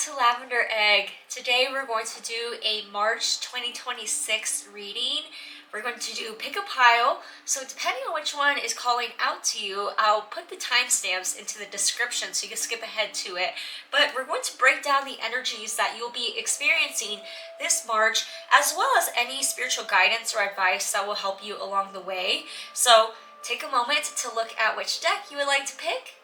to Lavender Egg. Today we're going to do a March 2026 reading. We're going to do pick a pile. So depending on which one is calling out to you, I'll put the timestamps into the description so you can skip ahead to it. But we're going to break down the energies that you'll be experiencing this March, as well as any spiritual guidance or advice that will help you along the way. So take a moment to look at which deck you would like to pick.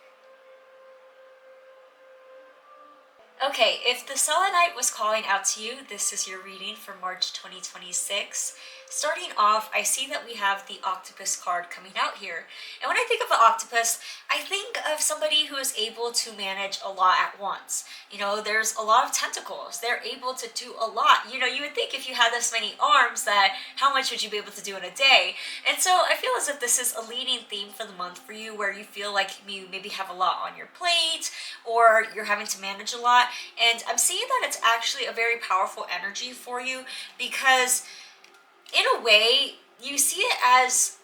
Okay, if the selenite was calling out to you, this is your reading for March 2026. Starting off, I see that we have the octopus card coming out here. And when I think of an octopus, I think of somebody who is able to manage a lot at once. You know, there's a lot of tentacles. They're able to do a lot. You know, you would think if you had this many arms that how much would you be able to do in a day? And so I feel as if this is a leading theme for the month for you, where you feel like you maybe have a lot on your plate or you're having to manage a lot. And I'm seeing that it's actually a very powerful energy for you, because in a way you see it as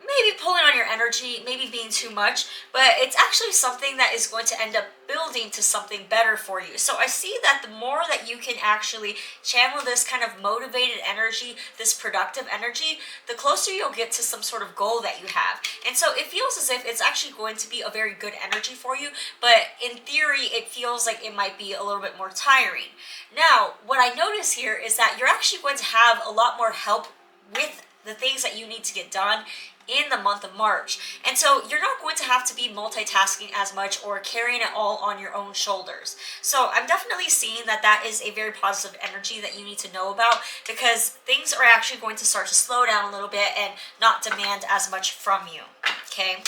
maybe pulling on your energy, maybe being too much, but it's actually something that is going to end up building to something better for you. So I see that the more that you can actually channel this kind of motivated energy, this productive energy, the closer you'll get to some sort of goal that you have. And so it feels as if it's actually going to be a very good energy for you, but in theory it feels like it might be a little bit more tiring. Now, what I notice here is that you're actually going to have a lot more help with the things that you need to get done in the month of March. And so you're not going to have to be multitasking as much or carrying it all on your own shoulders. So I'm definitely seeing that that is a very positive energy that you need to know about, because things are actually going to start to slow down a little bit and not demand as much from you. Okay.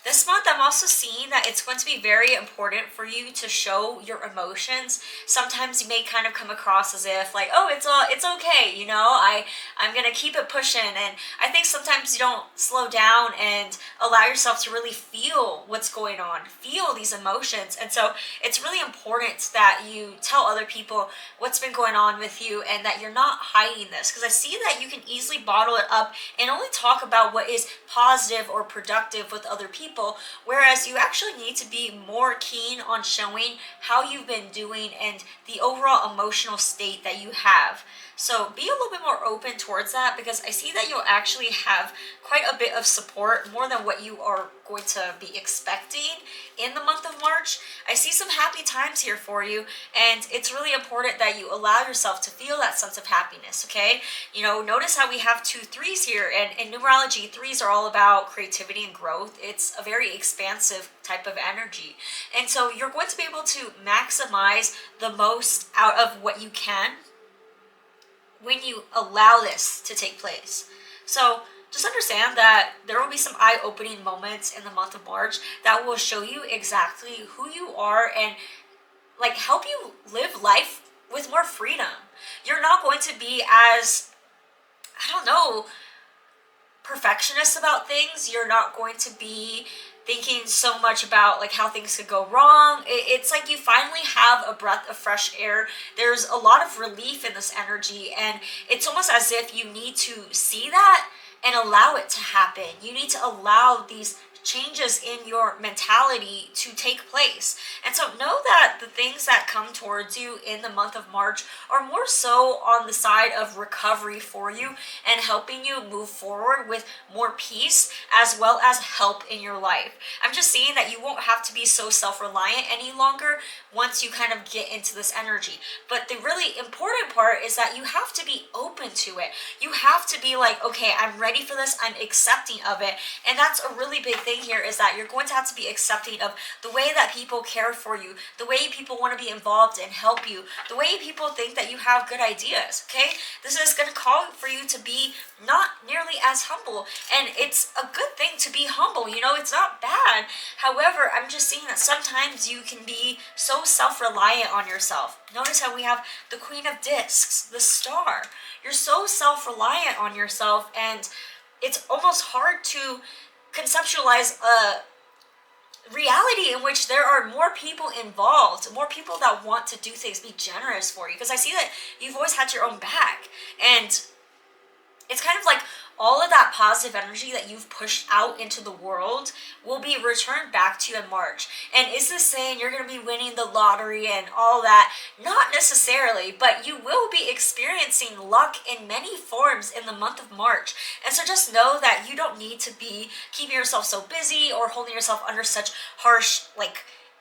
This month, I'm also seeing that it's going to be very important for you to show your emotions. Sometimes you may kind of come across as if like, oh, it's okay, you know, I'm gonna keep it pushing. And I think sometimes you don't slow down and allow yourself to really feel what's going on, feel these emotions. And so it's really important that you tell other people what's been going on with you and that you're not hiding this, because I see that you can easily bottle it up and only talk about what is positive or productive with other people. Whereas you actually need to be more keen on showing how you've been doing and the overall emotional state that you have. So be a little bit more open towards that, because I see that you'll actually have quite a bit of support, more than what you are going to be expecting in the month of March. I see some happy times here for you, and it's really important that you allow yourself to feel that sense of happiness, okay? You know, notice how we have 2 3s here, and in numerology, 3s are all about creativity and growth. It's a very expansive type of energy. And so you're going to be able to maximize the most out of what you can when you allow this to take place. So just understand that there will be some eye-opening moments in the month of March that will show you exactly who you are and like help you live life with more freedom. You're not going to be as, I don't know, perfectionist about things. You're not going to be thinking so much about like how things could go wrong. It's like you finally have a breath of fresh air. There's a lot of relief in this energy, and it's almost as if you need to see that and allow it to happen. You need to allow these changes in your mentality to take place. And so know that the things that come towards you in the month of March are more so on the side of recovery for you and helping you move forward with more peace as well as help in your life. I'm just seeing that you won't have to be so self-reliant any longer once you kind of get into this energy. But the really important part is that you have to be open to it. You have to be like, okay, I'm ready for this, I'm accepting of it. And that's a really big thing here, is that you're going to have to be accepting of the way that people care for you, the way people want to be involved and help you, the way people think that you have good ideas, okay? This is going to call for you to be not nearly as humble, and it's a good thing to be humble, you know, it's not bad. However, I'm just seeing that sometimes you can be so self-reliant on yourself. Notice how we have the Queen of Discs, the Star. You're so self-reliant on yourself, and it's almost hard to conceptualize a reality in which there are more people involved, more people that want to do things, be generous for you. Because I see that you've always had your own back, and it's kind of like all of that positive energy that you've pushed out into the world will be returned back to you in March. And is this saying you're going to be winning the lottery and all that? Not necessarily, but you will be experiencing luck in many forms in the month of March. And so just know that you don't need to be keeping yourself so busy or holding yourself under such harsh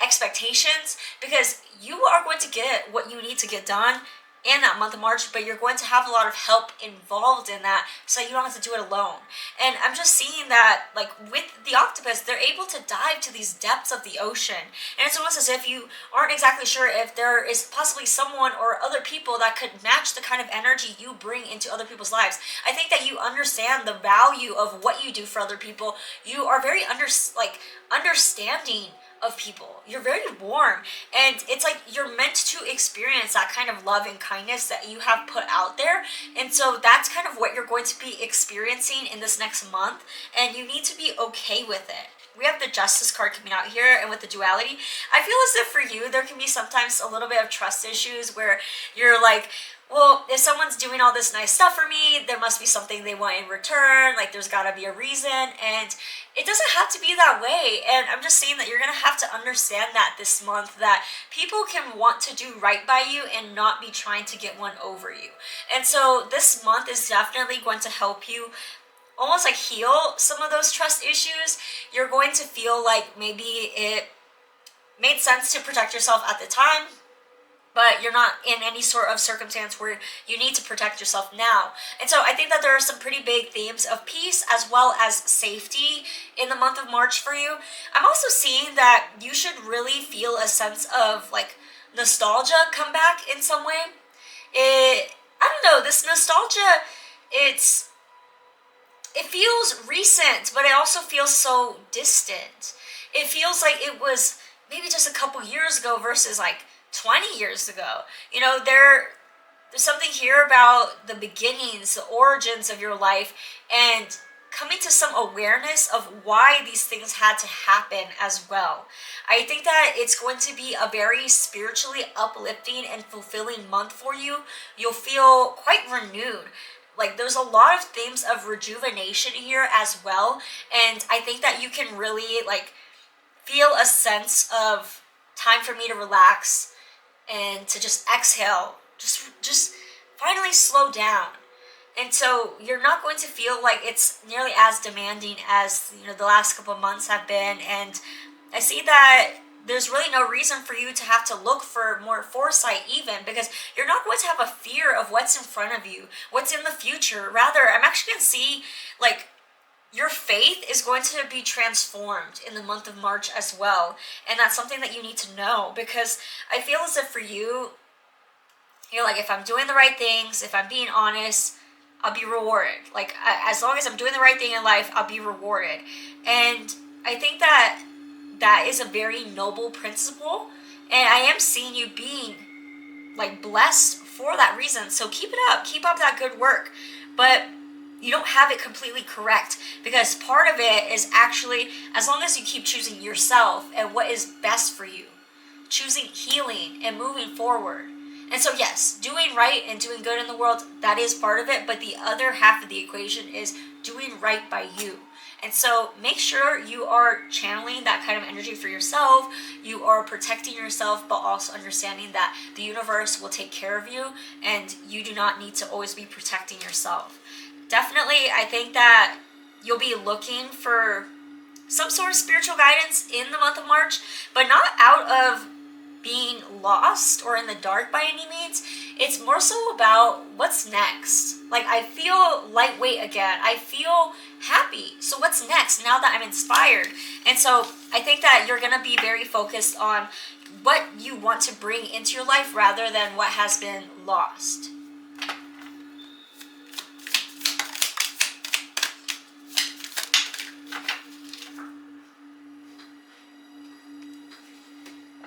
expectations, because you are going to get what you need to get done in that month of March, but you're going to have a lot of help involved in that, so you don't have to do it alone. And I'm just seeing that, with the octopus, they're able to dive to these depths of the ocean, and it's almost as if you aren't exactly sure if there is possibly someone or other people that could match the kind of energy you bring into other people's lives. I think that you understand the value of what you do for other people. You are very understanding of people. You're very warm, and it's like you're meant to experience that kind of love and kindness that you have put out there. And so that's kind of what you're going to be experiencing in this next month, and you need to be okay with it. We have the Justice card coming out here, and with the duality, I feel as if for you there can be sometimes a little bit of trust issues where you're like, well, if someone's doing all this nice stuff for me, there must be something they want in return. There's got to be a reason. And it doesn't have to be that way. And I'm just saying that you're going to have to understand that this month, that people can want to do right by you and not be trying to get one over you. And so this month is definitely going to help you almost heal some of those trust issues. You're going to feel like maybe it made sense to protect yourself at the time, but you're not in any sort of circumstance where you need to protect yourself now. And so I think that there are some pretty big themes of peace as well as safety in the month of March for you. I'm also seeing that you should really feel a sense of nostalgia come back in some way. I don't know, this nostalgia, it feels recent, but it also feels so distant. It feels like it was maybe just a couple years ago versus 20 years ago. There's something here about the beginnings, the origins of your life, and coming to some awareness of why these things had to happen as well. I think that it's going to be a very spiritually uplifting and fulfilling month for you. You'll feel quite renewed. There's a lot of themes of rejuvenation here as well, and I think that you can really feel a sense of time for me to relax and to just exhale, just finally slow down. And so you're not going to feel like it's nearly as demanding as the last couple of months have been. And I see that there's really no reason for you to have to look for more foresight even, because you're not going to have a fear of what's in front of you, what's in the future. Rather, I'm actually going to see your faith is going to be transformed in the month of March as well. And that's something that you need to know, because I feel as if for you, if I'm doing the right things, if I'm being honest, I'll be rewarded. As long as I'm doing the right thing in life, I'll be rewarded. And I think that is a very noble principle. And I am seeing you being blessed for that reason. So keep it up. Keep up that good work. But you don't have it completely correct, because part of it is actually, as long as you keep choosing yourself and what is best for you, choosing healing and moving forward. And so yes, doing right and doing good in the world, that is part of it, but the other half of the equation is doing right by you. And so make sure you are channeling that kind of energy for yourself. You are protecting yourself, but also understanding that the universe will take care of you, and you do not need to always be protecting yourself. Definitely, I think that you'll be looking for some sort of spiritual guidance in the month of March, but not out of being lost or in the dark by any means. It's more so about what's next. I feel lightweight again. I feel happy. So what's next now that I'm inspired? And so I think that you're going to be very focused on what you want to bring into your life rather than what has been lost.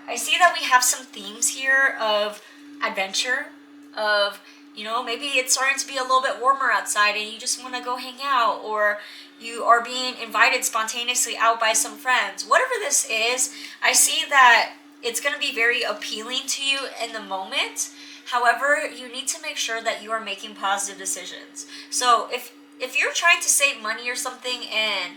I see that we have some themes here of adventure, of, maybe it's starting to be a little bit warmer outside and you just want to go hang out, or you are being invited spontaneously out by some friends. Whatever this is, I see that it's going to be very appealing to you in the moment. However, you need to make sure that you are making positive decisions. So if if you're trying to save money or something and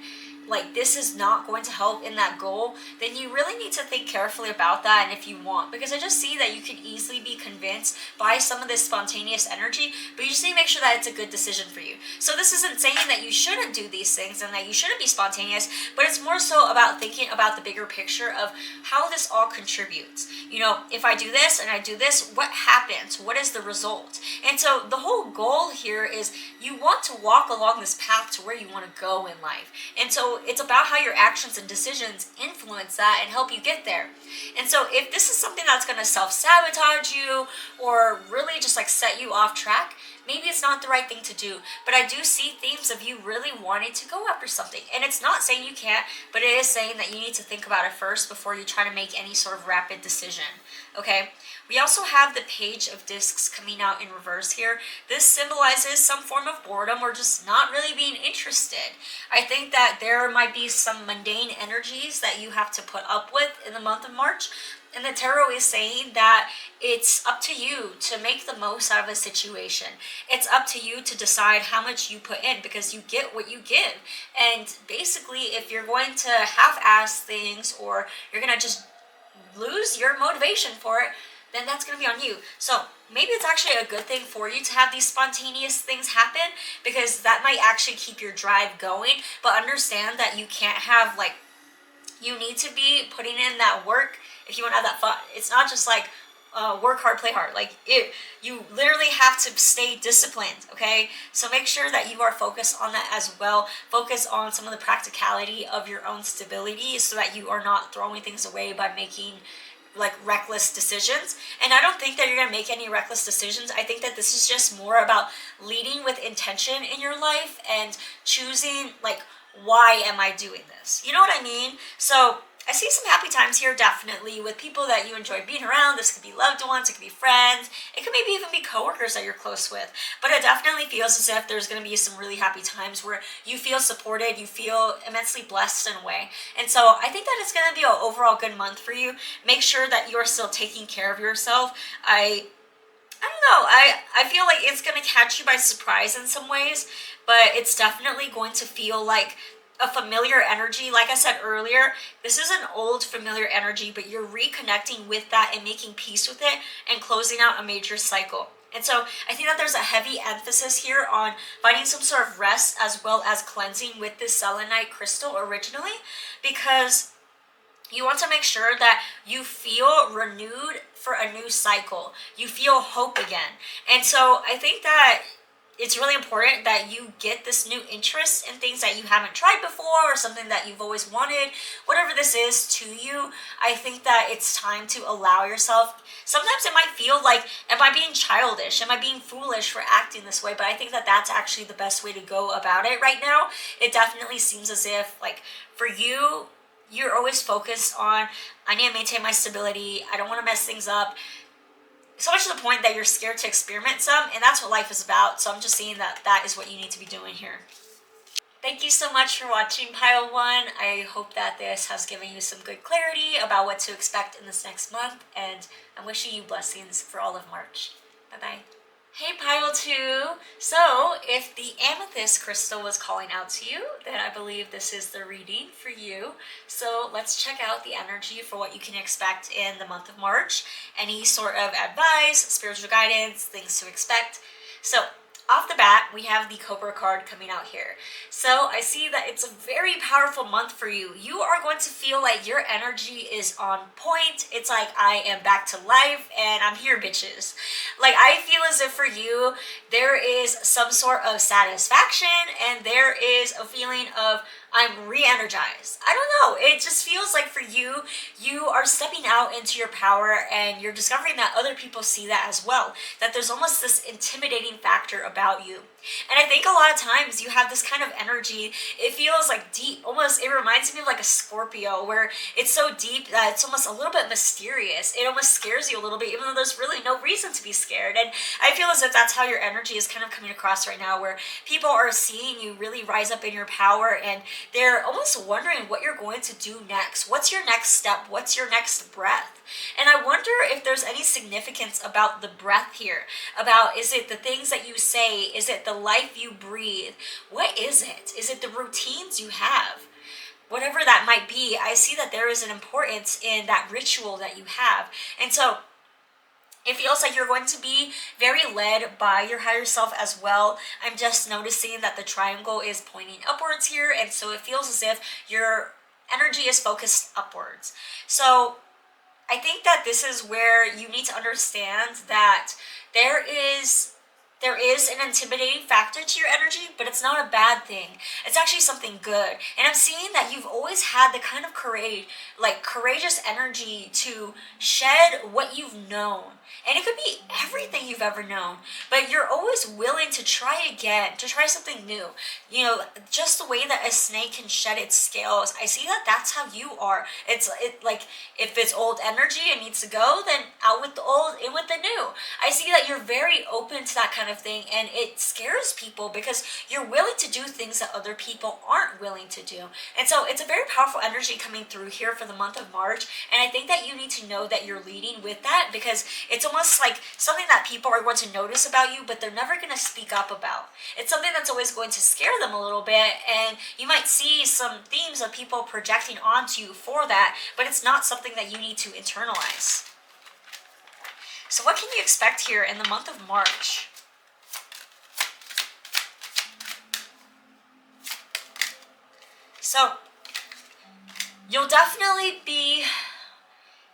like this is not going to help in that goal, then you really need to think carefully about that and if you want, because I just see that you could easily be convinced by some of this spontaneous energy, but you just need to make sure that it's a good decision for you. So this isn't saying that you shouldn't do these things and that you shouldn't be spontaneous, but it's more so about thinking about the bigger picture of how this all contributes. You know, if I do this and I do this, what happens? What is the result? And so the whole goal here is you want to walk along this path to where you want to go in life. And so it's about how your actions and decisions influence that and help you get there. And so if this is something that's going to self-sabotage you or really just like set you off track, maybe it's not the right thing to do. But I do see themes of you really wanting to go after something. And it's not saying you can't, but it is saying that you need to think about it first before you try to make any sort of rapid decision. Okay? We also have the Page of Discs coming out in reverse here. This symbolizes some form of boredom or just not really being interested. I think that there might be some mundane energies that you have to put up with in the month of March. And the tarot is saying that it's up to you to make the most out of a situation. It's up to you to decide how much you put in because you get what you give. And basically, if you're going to half-ass things or you're going to just lose your motivation for it, then that's going to be on you. So maybe it's actually a good thing for you to have these spontaneous things happen because that might actually keep your drive going. But understand that you can't have like, you need to be putting in that work if you want to have that fun. It's not just like work hard, play hard. Like you literally have to stay disciplined, okay? So make sure that you are focused on that as well. Focus on some of the practicality of your own stability so that you are not throwing things away by making like reckless decisions. And I don't think that you're going to make any reckless decisions. I think that this is just more about leading with intention in your life and choosing like, why am I doing this? You know what I mean? So I see some happy times here, definitely, with people that you enjoy being around. This could be loved ones, it could be friends, it could maybe even be coworkers that you're close with. But it definitely feels as if there's going to be some really happy times where you feel supported, you feel immensely blessed in a way. And so I think that it's going to be an overall good month for you. Make sure that you are still taking care of yourself. I don't know, I feel like it's going to catch you by surprise in some ways, but it's definitely going to feel like a familiar energy. Like I said earlier, this is an old familiar energy, but you're reconnecting with that and making peace with it and closing out a major cycle. And so I think that there's a heavy emphasis here on finding some sort of rest as well as cleansing with this selenite crystal originally, because you want to make sure that you feel renewed for a new cycle. You feel hope again. And so I think that it's really important that you get this new interest in things that you haven't tried before or something that you've always wanted. Whatever this is to you, I think that it's time to allow yourself. Sometimes it might feel like, am I being childish? Am I being foolish for acting this way? But I think that that's actually the best way to go about it right now. It definitely seems as if, like, for you, you're always focused on, I need to maintain my stability. I don't want to mess things up. So much to the point that you're scared to experiment some, and that's what life is about. So I'm just saying that that is what you need to be doing here. Thank you so much for watching Pile 1. I hope that this has given you some good clarity about what to expect in this next month, and I'm wishing you blessings for all of March. Bye-bye. Hey Pile 2! So, if the amethyst crystal was calling out to you, then I believe this is the reading for you. So let's check out the energy for what you can expect in the month of March. Any sort of advice, spiritual guidance, things to expect. So, off the bat, we have the Cobra card coming out here. So I see that it's a very powerful month for you. You are going to feel like your energy is on point. It's like, I am back to life and I'm here, bitches. Like, I feel as if for you, there is some sort of satisfaction and there is a feeling of, I'm re-energized. I don't know. It just feels like for you, you are stepping out into your power and you're discovering that other people see that as well. That there's almost this intimidating factor about you. And I think a lot of times you have this kind of energy. It feels like deep, almost, it reminds me of like a Scorpio where it's so deep that it's almost a little bit mysterious. It almost scares you a little bit, even though there's really no reason to be scared. And I feel as if that's how your energy is kind of coming across right now, where people are seeing you really rise up in your power and they're almost wondering what you're going to do next. What's your next step? What's your next breath? And I wonder if there's any significance about the breath here. About, is it the things that you say? Is it the life you breathe. What is it? Is it the routines you have? Whatever that might be, I see that there is an importance in that ritual that you have. And so it feels like you're going to be very led by your higher self as well. I'm just noticing that the triangle is pointing upwards here, and so it feels as if your energy is focused upwards. So I think that this is where you need to understand that there is there is an intimidating factor to your energy, but it's not a bad thing. It's actually something good. And I'm seeing that you've always had the kind of courageous energy to shed what you've known. And it could be everything you've ever known, but you're always willing to try again, to try something new. You know, just the way that a snake can shed its scales. I see that that's how you are. Like if it's old energy and needs to go, then out with the old, in with the new. I see that you're very open to that kind of thing, and it scares people because you're willing to do things that other people aren't willing to do. And so it's a very powerful energy coming through here for the month of March, and I think that you need to know that you're leading with that, because it's almost like something that people are going to notice about you, but they're never going to speak up about. It's something that's always going to scare them a little bit, and you might see some themes of people projecting onto you for that, but it's not something that you need to internalize. So what can you expect here in the month of March? So you'll definitely be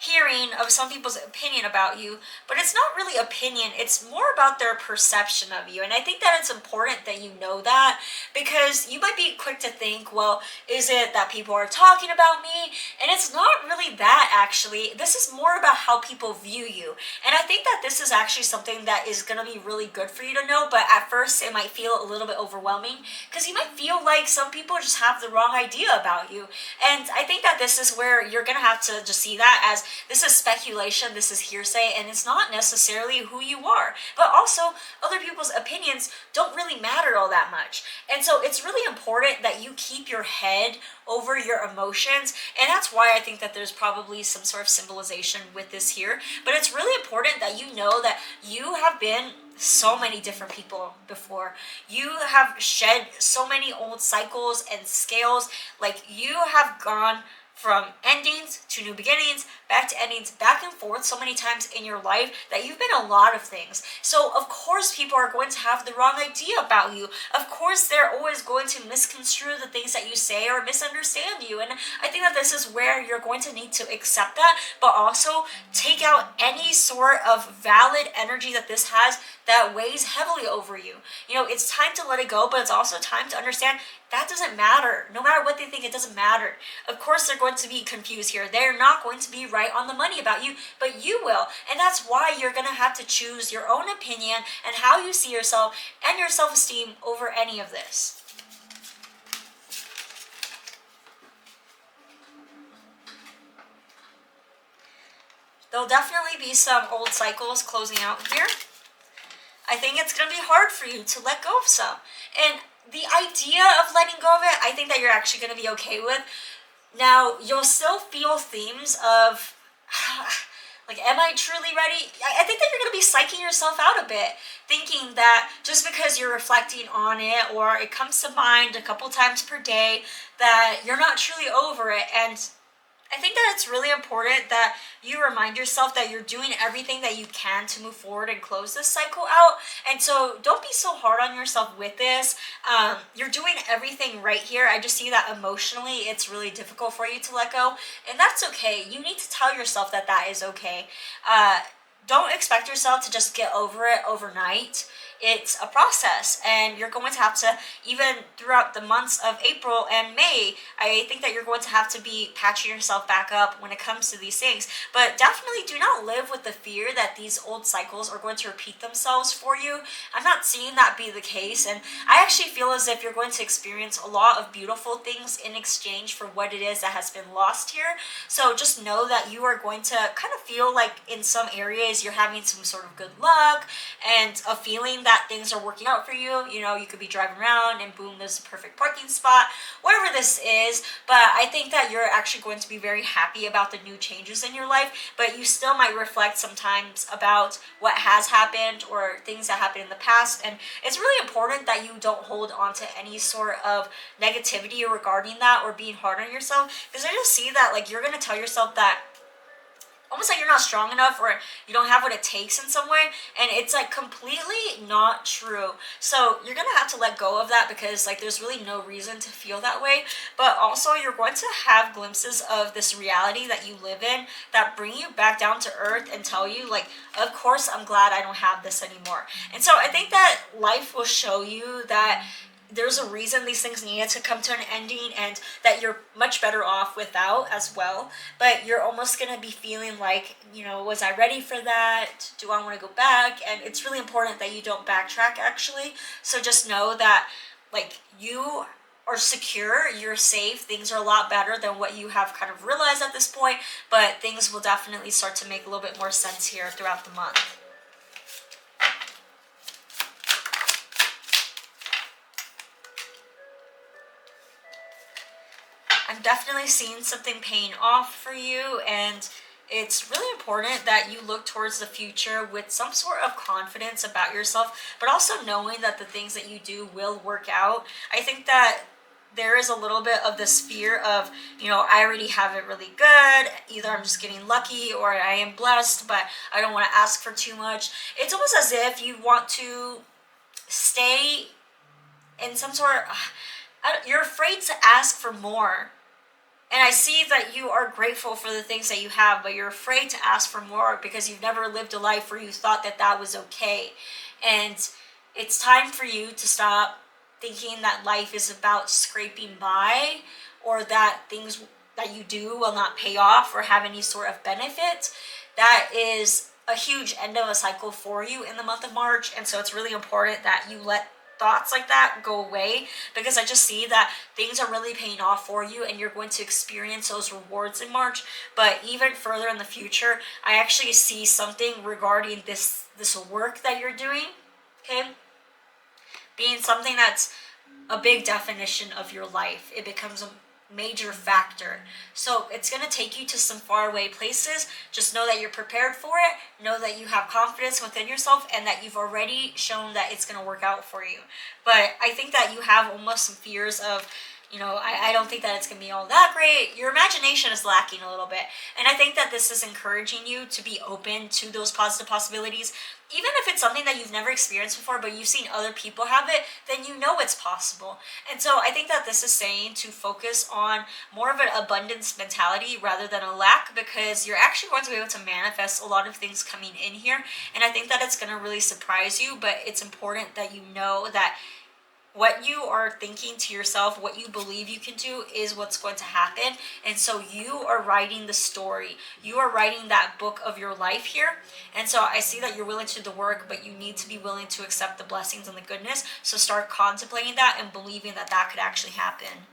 hearing of some people's opinion about you, but it's not really opinion, it's more about their perception of you. And I think that it's important that you know that, because you might be quick to think, well, is it that people are talking about me? And it's not really that, actually. This is more about how people view you. And I think that this is actually something that is going to be really good for you to know, but at first it might feel a little bit overwhelming, because you might feel like some people just have the wrong idea about you. And I think that this is where you're going to have to just see that as this is speculation, this is hearsay, and it's not necessarily who you are. But also, other people's opinions don't really matter all that much. And so it's really important that you keep your head over your emotions, and that's why I think that there's probably some sort of symbolization with this here. But it's really important that you know that you have been so many different people before. You have shed so many old cycles and scales. Like, you have gone from endings to new beginnings, back to endings, back and forth so many times in your life that you've been a lot of things. So of course people are going to have the wrong idea about you. Of course they're always going to misconstrue the things that you say or misunderstand you. And I think that this is where you're going to need to accept that, but also take out any sort of valid energy that this has that weighs heavily over you. You know, it's time to let it go, but it's also time to understand that doesn't matter. No matter what they think, it doesn't matter. Of course they're going to be confused here. They're not going to be right on the money about you, but you will. And that's why you're going to have to choose your own opinion and how you see yourself and your self-esteem over any of this. There'll definitely be some old cycles closing out here. I think it's going to be hard for you to let go of some. And the idea of letting go of it, I think that you're actually going to be okay with. Now, you'll still feel themes of, like, am I truly ready? I think that you're going to be psyching yourself out a bit, thinking that just because you're reflecting on it, or it comes to mind a couple times per day, that you're not truly over it. And I think that it's really important that you remind yourself that you're doing everything that you can to move forward and close this cycle out. And so don't be so hard on yourself with this. You're doing everything right here. I just see that emotionally it's really difficult for you to let go. And that's okay. You need to tell yourself that that is okay. Don't expect yourself to just get over it overnight. It's a process, and you're going to have to, even throughout the months of April and May, I think that you're going to have to be patching yourself back up when it comes to these things. But definitely do not live with the fear that these old cycles are going to repeat themselves for you. I'm not seeing that be the case, and I actually feel as if you're going to experience a lot of beautiful things in exchange for what it is that has been lost here. So just know that you are going to kind of feel like in some areas is you're having some sort of good luck and a feeling that things are working out for you. You know, you could be driving around and boom, there's a perfect parking spot, whatever this is. But I think that you're actually going to be very happy about the new changes in your life, but you still might reflect sometimes about what has happened or things that happened in the past. And it's really important that you don't hold on to any sort of negativity regarding that or being hard on yourself, because I just see that like you're going to tell yourself that almost like you're not strong enough or you don't have what it takes in some way, and it's like completely not true. So you're gonna have to let go of that, because like there's really no reason to feel that way. But also you're going to have glimpses of this reality that you live in that bring you back down to earth and tell you like, of course I'm glad I don't have this anymore. And so I think that life will show you that there's a reason these things needed to come to an ending, and that you're much better off without as well. But you're almost going to be feeling like, you know, was I ready for that? Do I want to go back? And it's really important that you don't backtrack, actually. So just know that like you are secure, you're safe, things are a lot better than what you have kind of realized at this point, but things will definitely start to make a little bit more sense here throughout the month. I'm definitely seeing something paying off for you, and it's really important that you look towards the future with some sort of confidence about yourself, but also knowing that the things that you do will work out. I think that there is a little bit of this fear of, you know, I already have it really good. Either I'm just getting lucky or I am blessed, but I don't want to ask for too much. It's almost as if you want to stay in some sort of, you're afraid to ask for more. And I see that you are grateful for the things that you have, but you're afraid to ask for more because you've never lived a life where you thought that that was okay. And it's time for you to stop thinking that life is about scraping by, or that things that you do will not pay off or have any sort of benefit. That is a huge end of a cycle for you in the month of March. And so it's really important that you let thoughts like that go away, because I just see that things are really paying off for you and you're going to experience those rewards in March. But even further in the future, I actually see something regarding this work that you're doing, okay, being something that's a big definition of your life. It becomes a major factor. So it's going to take you to some faraway places. Just know that you're prepared for it. Know that you have confidence within yourself and that you've already shown that it's going to work out for you. But I think that you have almost some fears of, you know, I don't think that it's going to be all that great. Your imagination is lacking a little bit. And I think that this is encouraging you to be open to those positive possibilities. Even if it's something that you've never experienced before, but you've seen other people have it, then you know it's possible. And so I think that this is saying to focus on more of an abundance mentality rather than a lack, because you're actually going to be able to manifest a lot of things coming in here. And I think that it's going to really surprise you, but it's important that you know that what you are thinking to yourself, what you believe you can do, is what's going to happen. And so you are writing the story. You are writing that book of your life here. And so I see that you're willing to do the work, but you need to be willing to accept the blessings and the goodness. So start contemplating that and believing that that could actually happen.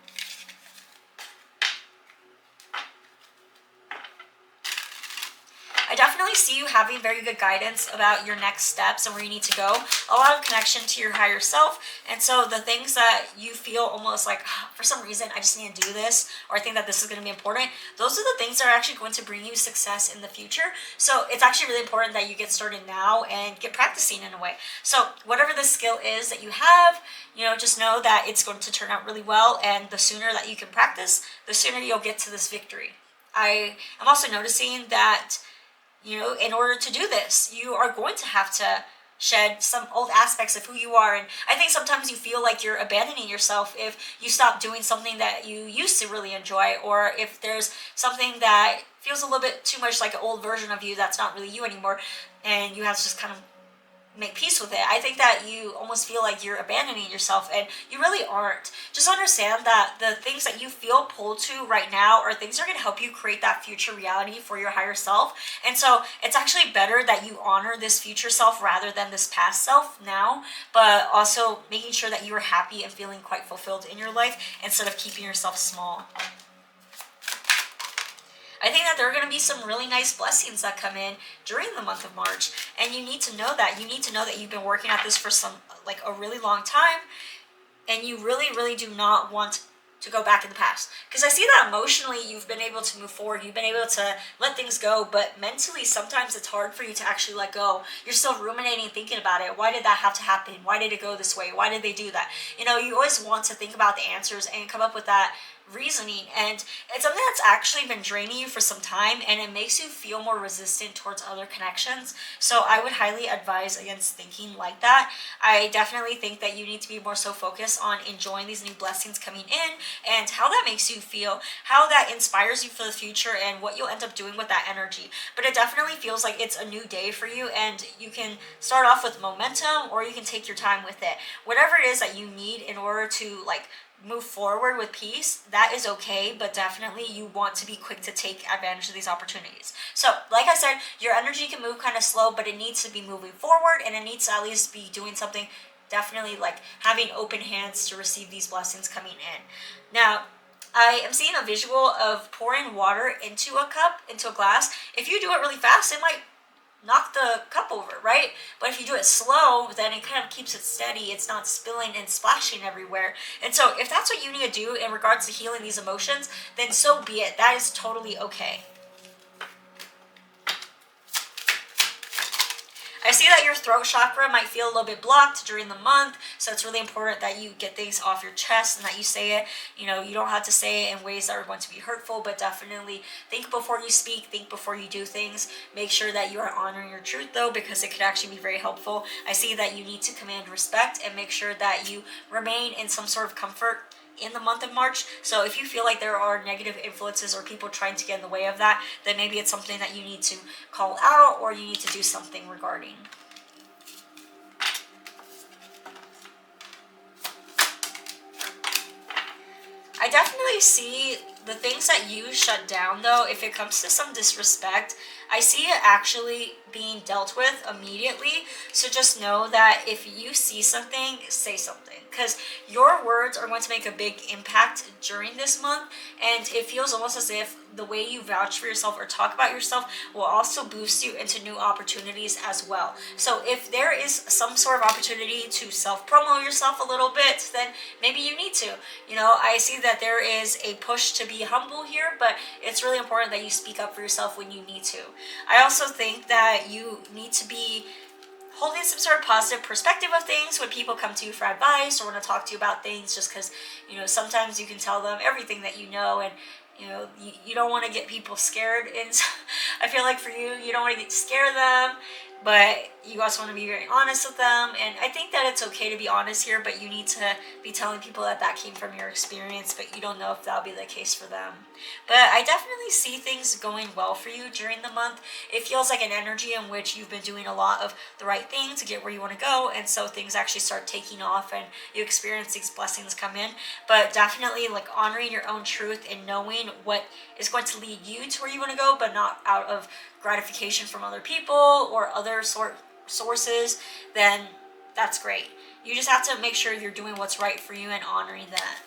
I definitely see you having very good guidance about your next steps and where you need to go. A lot of connection to your higher self. And so the things that you feel almost like, for some reason, I just need to do this, or I think that this is going to be important, those are the things that are actually going to bring you success in the future. So it's actually really important that you get started now and get practicing in a way. So whatever the skill is that you have, you know, just know that it's going to turn out really well. And the sooner that you can practice, the sooner you'll get to this victory. I am also noticing that, you know, in order to do this, you are going to have to shed some old aspects of who you are. And I think sometimes you feel like you're abandoning yourself if you stop doing something that you used to really enjoy, or if there's something that feels a little bit too much like an old version of you that's not really you anymore, and you have to just kind of make peace with it. I think that you almost feel like you're abandoning yourself, and you really aren't. Just understand that the things that you feel pulled to right now are things that are going to help you create that future reality for your higher self. And so it's actually better that you honor this future self rather than this past self now, but also making sure that you are happy and feeling quite fulfilled in your life instead of keeping yourself small. I I think that there are going to be some really nice blessings that come in during the month of March. And you need to know that. You need to know that you've been working at this for like a really long time. And you really, really do not want to go back in the past. Because I see that emotionally you've been able to move forward. You've been able to let things go. But mentally, sometimes it's hard for you to actually let go. You're still ruminating, thinking about it. Why did that have to happen? Why did it go this way? Why did they do that? You know, you always want to think about the answers and come up with that reasoning, and it's something that's actually been draining you for some time, and it makes you feel more resistant towards other connections. So I would highly advise against thinking like that. I definitely think that you need to be more so focused on enjoying these new blessings coming in and how that makes you feel, how that inspires you for the future, and what you'll end up doing with that energy. But it definitely feels like it's a new day for you, and you can start off with momentum, or you can take your time with it. Whatever it is that you need in order to like move forward with peace, that is okay, but definitely you want to be quick to take advantage of these opportunities. So like I said, your energy can move kind of slow, but it needs to be moving forward, and it needs to at least be doing something, definitely like having open hands to receive these blessings coming in. Now, I am seeing a visual of pouring water into a cup, into a glass. If you do it really fast, it might knock the cup over, right? But if you do it slow, then it kind of keeps it steady. It's not spilling and splashing everywhere. And so if that's what you need to do in regards to healing these emotions, then so be it. That is totally okay. I see that your throat chakra might feel a little bit blocked during the month, so it's really important that you get things off your chest and that you say it. You know, you don't have to say it in ways that are going to be hurtful, but definitely think before you speak, think before you do things. Make sure that you are honoring your truth, though, because it could actually be very helpful. I see that you need to command respect and make sure that you remain in some sort of comfort in the month of March. So if you feel like there are negative influences or people trying to get in the way of that, then maybe it's something that you need to call out, or you need to do something regarding. I definitely see the things that you shut down, though. If it comes to some disrespect, I see it actually being dealt with immediately. So just know that if you see something, say something, because your words are going to make a big impact during this month, and it feels almost as if the way you vouch for yourself or talk about yourself will also boost you into new opportunities as well. So if there is some sort of opportunity to self-promo yourself a little bit, then maybe you need to. You know, I see that there is a push to be humble here, but it's really important that you speak up for yourself when you need to. I also think that you need to be holding some sort of positive perspective of things when people come to you for advice or want to talk to you about things, just because, you know, sometimes you can tell them everything that you know, and you know, you don't want to get people scared. And so I feel like for you, you don't want to scare them, but you also want to be very honest with them. And I think that it's okay to be honest here, but you need to be telling people that that came from your experience, but you don't know if that'll be the case for them. But I definitely see things going well for you during the month. It feels like an energy in which you've been doing a lot of the right thing to get where you want to go, and so things actually start taking off and you experience these blessings come in. But definitely like honoring your own truth and knowing what is going to lead you to where you want to go, but not out of gratification from other people or other sources, then that's great. You just have to make sure you're doing what's right for you and honoring that.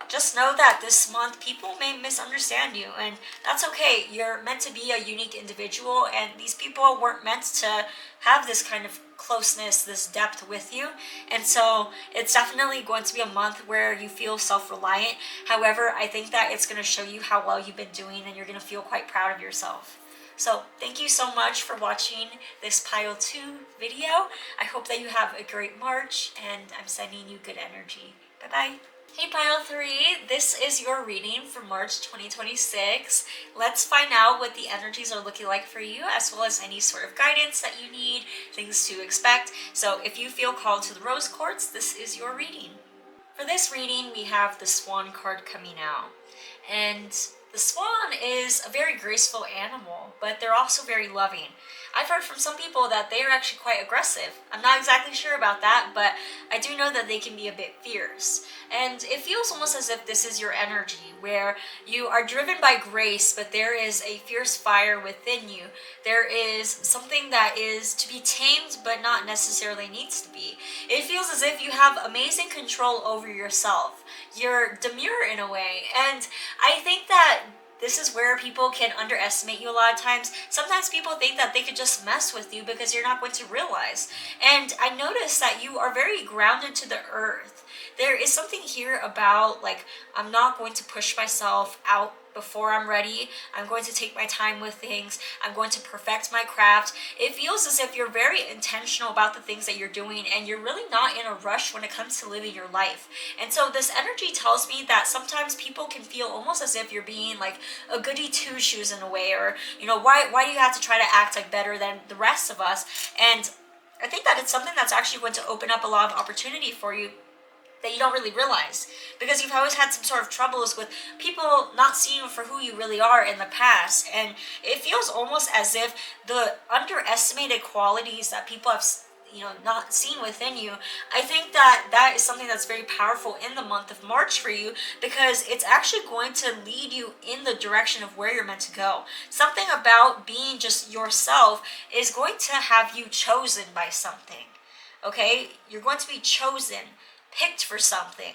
Just know that this month people may misunderstand you, and that's okay. You're meant to be a unique individual, and these people weren't meant to have this kind of closeness, this depth with you. And so it's definitely going to be a month where you feel self-reliant. However, I think that it's going to show you how well you've been doing, and you're going to feel quite proud of yourself. So thank you so much for watching this Pile 2 video. I hope that you have a great March, and I'm sending you good energy. Bye-bye. Hey Pile 3, this is your reading for March 2026. Let's find out what the energies are looking like for you, as well as any sort of guidance that you need, things to expect. So if you feel called to the rose quartz, this is your reading. For this reading, we have the Swan card coming out. And the swan is a very graceful animal, but they're also very loving. I've heard from some people that they are actually quite aggressive. I'm not exactly sure about that, but I do know that they can be a bit fierce. And it feels almost as if this is your energy, where you are driven by grace, but there is a fierce fire within you. There is something that is to be tamed, but not necessarily needs to be. It feels as if you have amazing control over yourself. You're demure in a way, and I think that this is where people can underestimate you a lot of times. Sometimes people think that they could just mess with you because you're not going to realize. And I noticed that you are very grounded to the earth. There is something here about, like, I'm not going to push myself out before I'm ready. I'm going to take my time with things. I'm going to perfect my craft. It feels as if you're very intentional about the things that you're doing, and you're really not in a rush when it comes to living your life. And so this energy tells me that sometimes people can feel almost as if you're being like a goody two shoes in a way, or, you know, why do you have to try to act like better than the rest of us? And I think that it's something that's actually going to open up a lot of opportunity for you that you don't really realize, because you've always had some sort of troubles with people not seeing you for who you really are in the past. And it feels almost as if the underestimated qualities that people have, you know, not seen within you, I think that that is something that's very powerful in the month of March for you, because it's actually going to lead you in the direction of where you're meant to go. Something about being just yourself is going to have you chosen by something. Okay, you're going to be chosen, picked for something.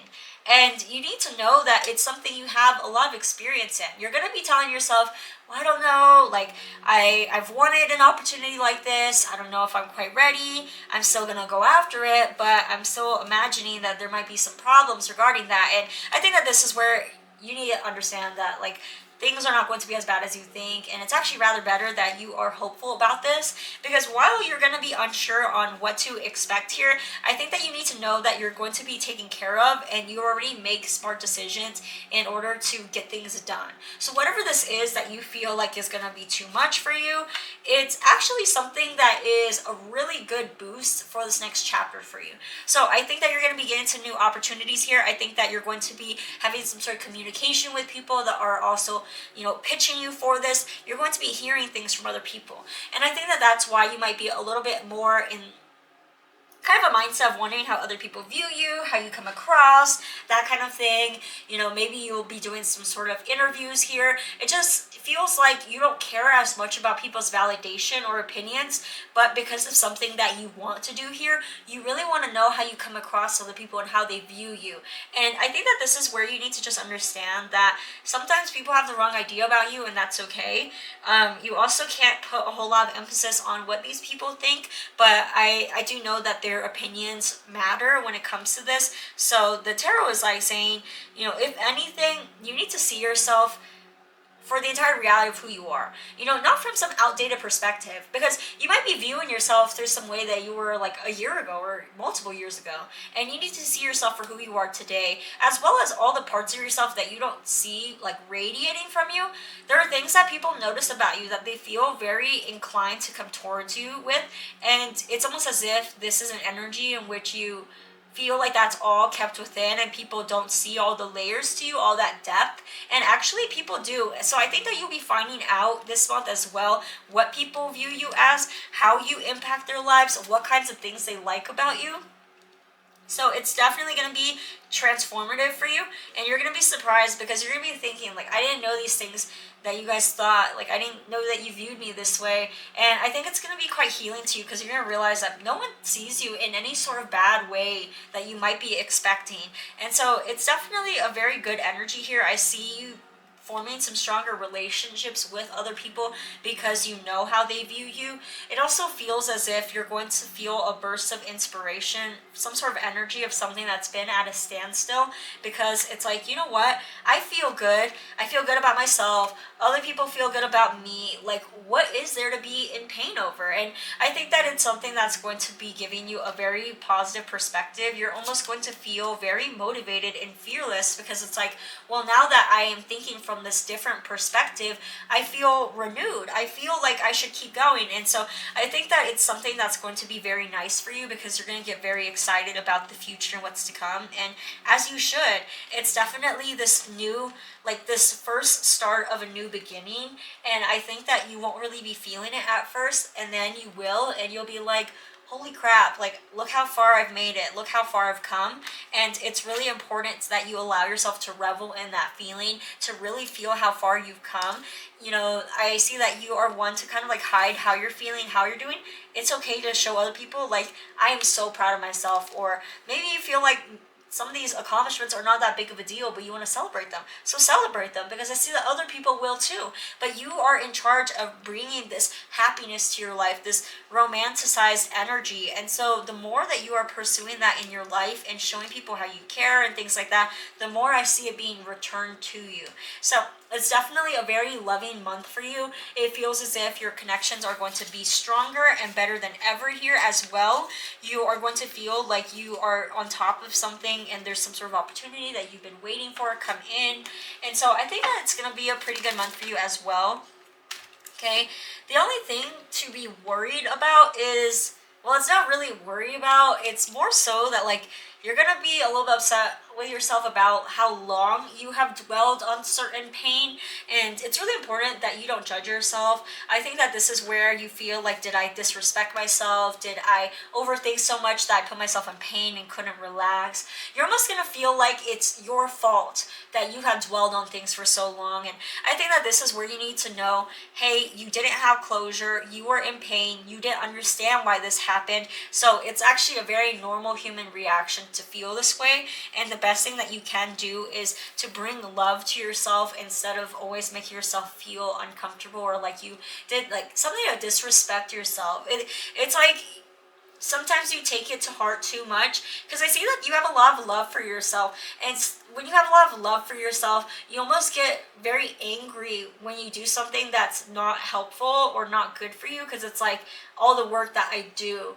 And you need to know that it's something you have a lot of experience in. You're going to be telling yourself, well, I don't know, like, I've wanted an opportunity like this. I don't know if I'm quite ready. I'm still going to go after it, but I'm still imagining that there might be some problems regarding that. And I think that this is where you need to understand that, like, things are not going to be as bad as you think, and it's actually rather better that you are hopeful about this, because while you're going to be unsure on what to expect here, I think that you need to know that you're going to be taken care of, and you already make smart decisions in order to get things done. So whatever this is that you feel like is going to be too much for you, it's actually something that is a really good boost for this next chapter for you. So I think that you're going to be getting some new opportunities here. I think that you're going to be having some sort of communication with people that are also, you know, pitching you for this. You're going to be hearing things from other people. And I think that that's why you might be a little bit more in kind of a mindset of wondering how other people view you, how you come across, that kind of thing. You know, maybe you'll be doing some sort of interviews here. It just feels like you don't care as much about people's validation or opinions, but because of something that you want to do here, you really want to know how you come across to other people and how they view you. And I think that this is where you need to just understand that sometimes people have the wrong idea about you, and that's okay. You also can't put a whole lot of emphasis on what these people think, but I do know that their opinions matter when it comes to this. So the tarot is like saying, you know, if anything, you need to see yourself for the entire reality of who you are. You know, not from some outdated perspective, because you might be viewing yourself through some way that you were like a year ago or multiple years ago, and you need to see yourself for who you are today, as well as all the parts of yourself that you don't see like radiating from you. There are things that people notice about you that they feel very inclined to come towards you with, and it's almost as if this is an energy in which you feel like that's all kept within, and people don't see all the layers to you, all that depth. And actually people do. So I think that you'll be finding out this month as well what people view you as, how you impact their lives, what kinds of things they like about you. So it's definitely going to be transformative for you, and you're going to be surprised, because you're going to be thinking, like, I didn't know these things that you guys thought, like, I didn't know that you viewed me this way. And I think it's going to be quite healing to you, because you're going to realize that no one sees you in any sort of bad way that you might be expecting. And so it's definitely a very good energy here. I see you forming some stronger relationships with other people because you know how they view you. It also feels as if you're going to feel a burst of inspiration, some sort of energy of something that's been at a standstill, because it's like, you know what? I feel good. I feel good about myself. Other people feel good about me. Like, what is there to be in pain over? And I think that it's something that's going to be giving you a very positive perspective. You're almost going to feel very motivated and fearless, because it's like, well, now that I am thinking from this different perspective, I feel renewed. I feel like I should keep going. And so I think that it's something that's going to be very nice for you, because you're going to get very excited about the future and what's to come. And as you should, it's definitely this new, like this first start of a new beginning. And I think that you won't really be feeling it at first, and then you will, and you'll be like, holy crap, like, look how far I've made it, look how far I've come. And it's really important that you allow yourself to revel in that feeling, to really feel how far you've come. You know, I see that you are one to kind of like hide how you're feeling, how you're doing. It's okay to show other people, like, I am so proud of myself. Or maybe you feel like some of these accomplishments are not that big of a deal, but you want to celebrate them. So celebrate them, because I see that other people will too. But you are in charge of bringing this happiness to your life, this romanticized energy. And so the more that you are pursuing that in your life and showing people how you care and things like that, the more I see it being returned to you. So it's definitely a very loving month for you. It feels as if your connections are going to be stronger and better than ever here as well. You are going to feel like you are on top of something and there's some sort of opportunity that you've been waiting for come in. And so I think that it's going to be a pretty good month for you as well. Okay, the only thing to be worried about is, well, it's not really worry about, it's more so that like you're gonna be a little bit upset with yourself about how long you have dwelled on certain pain. And it's really important that you don't judge yourself. I think that this is where you feel like, did I disrespect myself? Did I overthink so much that I put myself in pain and couldn't relax? You're almost gonna feel like it's your fault that you have dwelled on things for so long. And I think that this is where you need to know, hey, you didn't have closure, you were in pain, you didn't understand why this happened. So it's actually a very normal human reaction to feel this way. And the best thing that you can do is to bring love to yourself instead of always making yourself feel uncomfortable or like you did like something to disrespect yourself. It's like sometimes you take it to heart too much, because I see that you have a lot of love for yourself. And when you have a lot of love for yourself, you almost get very angry when you do something that's not helpful or not good for you, because it's like, all the work that I do,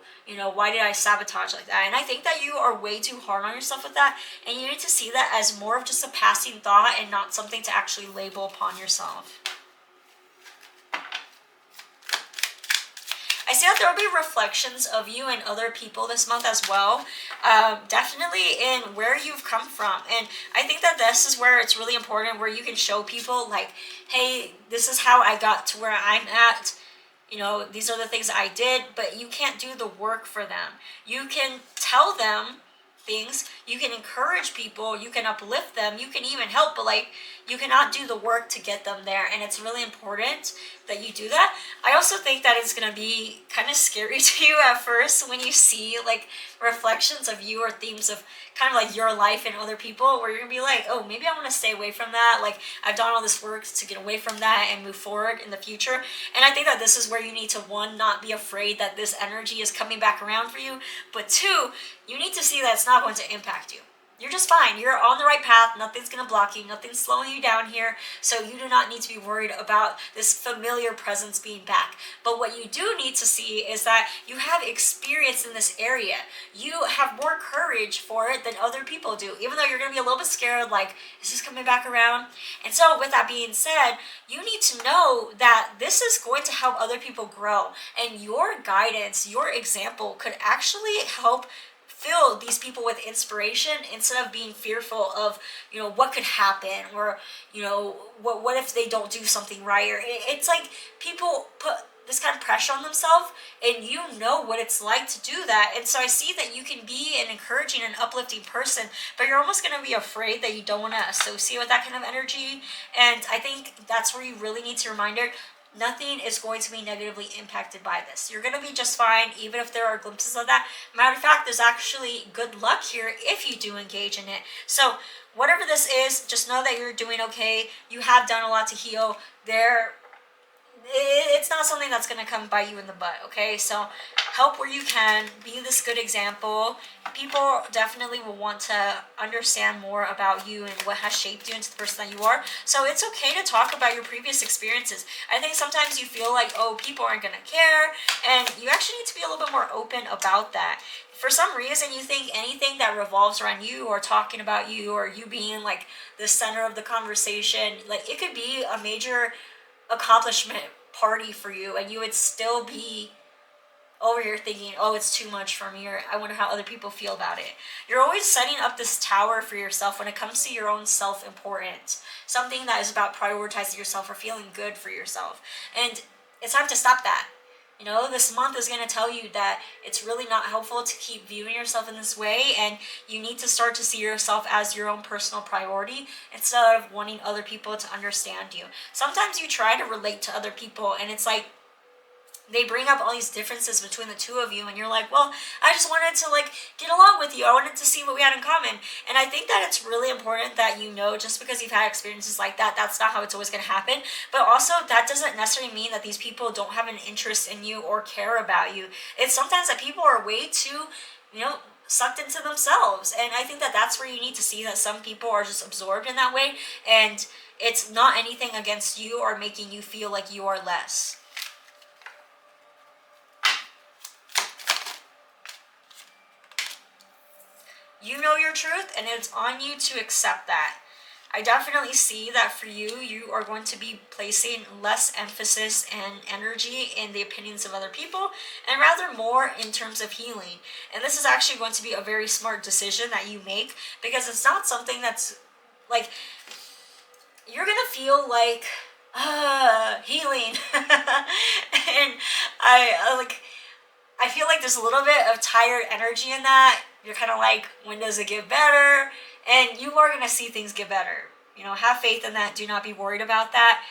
why did I sabotage like that? And I think that you are way too hard on yourself with that, and you need to see that as more of just a passing thought and not something to actually label upon yourself. I see that there will be reflections of you and other people this month as well. Definitely in where you've come from. And I think that this is where it's really important, where you can show people like, hey, this is how I got to where I'm at. These are the things I did, but you can't do the work for them. You can tell them things, you can encourage people, you can uplift them, you can even help, but like you cannot do the work to get them there. And it's really important that you do that. I also think that it's gonna be kind of scary to you at first when you see like reflections of you or themes of kind of like your life and other people, where you're gonna be like, oh, maybe I want to stay away from that. Like I've done all this work to get away from that and move forward in the future. And I think that this is where you need to, one, not be afraid that this energy is coming back around for you, but two, you need to see that it's not going to impact you. You're just fine. You're on the right path. Nothing's going to block you. Nothing's slowing you down here. So you do not need to be worried about this familiar presence being back. But what you do need to see is that you have experience in this area. You have more courage for it than other people do. Even though you're going to be a little bit scared, like, is this coming back around? And so with that being said, you need to know that this is going to help other people grow. And your guidance, your example could actually help fill these people with inspiration instead of being fearful of, what could happen, or, what if they don't do something right? Or it's like people put this kind of pressure on themselves, and you know what it's like to do that. And so I see that you can be an encouraging and uplifting person, but you're almost going to be afraid that you don't want to associate with that kind of energy. And I think that's where you really need to remind her, nothing is going to be negatively impacted by this. You're going to be just fine, even if there are glimpses of that. Matter of fact, there's actually good luck here if you do engage in it. So whatever this is, just know that you're doing okay. You have done a lot to heal. It's not something that's going to come bite you in the butt, okay? So help where you can. Be this good example. People definitely will want to understand more about you and what has shaped you into the person that you are. So it's okay to talk about your previous experiences. I think sometimes you feel like, oh, people aren't going to care, and you actually need to be a little bit more open about that. For some reason, you think anything that revolves around you or talking about you or you being like the center of the conversation, like it could be a major accomplishment party for you, and you would still be over here thinking, oh, it's too much for me, or I wonder how other people feel about it. You're always setting up this tower for yourself when it comes to your own self-importance, something that is about prioritizing yourself or feeling good for yourself. And it's time to stop that. This month is going to tell you that it's really not helpful to keep viewing yourself in this way, and you need to start to see yourself as your own personal priority instead of wanting other people to understand you. Sometimes you try to relate to other people, and it's like they bring up all these differences between the two of you, and you're like, well, I just wanted to like get along with you. I wanted to see what we had in common. And I think that it's really important that you know, just because you've had experiences like that, that's not how it's always going to happen. But also, that doesn't necessarily mean that these people don't have an interest in you or care about you. It's sometimes that people are way too, you know, sucked into themselves. And I think that that's where you need to see that some people are just absorbed in that way, and it's not anything against you or making you feel like you are less. You know your truth, and it's on you to accept that. I definitely see that for you, you are going to be placing less emphasis and energy in the opinions of other people, and rather more in terms of healing. And this is actually going to be a very smart decision that you make, because it's not something that's like, you're gonna feel like healing. And I feel like there's a little bit of tired energy in that. You're kind of like, when does it get better? And you are going to see things get better. You know, have faith in that. Do not be worried about that.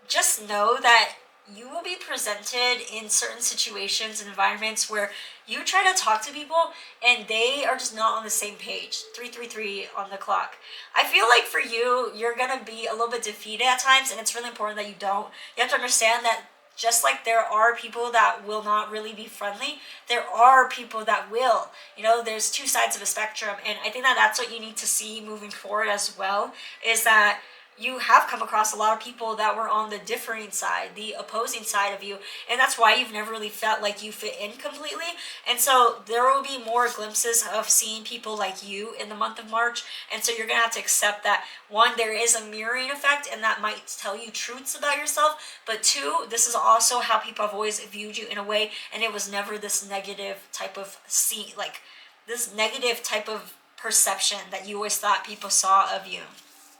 Just know that you will be presented in certain situations and environments where you try to talk to people and they are just not on the same page. 333 on the clock. I feel like for you, you're going to be a little bit defeated at times, and it's really important that you don't. You have to understand that just like there are people that will not really be friendly, there are people that will. You know, there's two sides of a spectrum, and I think that that's what you need to see moving forward as well, is that you have come across a lot of people that were on the differing side, the opposing side of you, and that's why you've never really felt like you fit in completely. And so there will be more glimpses of seeing people like you in the month of March, and so you're gonna have to accept that, one, there is a mirroring effect, and that might tell you truths about yourself, but two, this is also how people have always viewed you in a way, and it was never this negative type of this negative type of perception that you always thought people saw of you.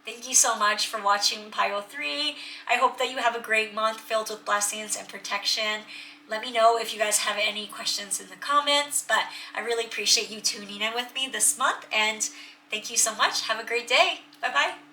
Thank you so much for watching Pile 3. I hope that you have a great month filled with blessings and protection. Let me know if you guys have any questions in the comments, but I really appreciate you tuning in with me this month, and thank you so much. Have a great day. Bye-bye.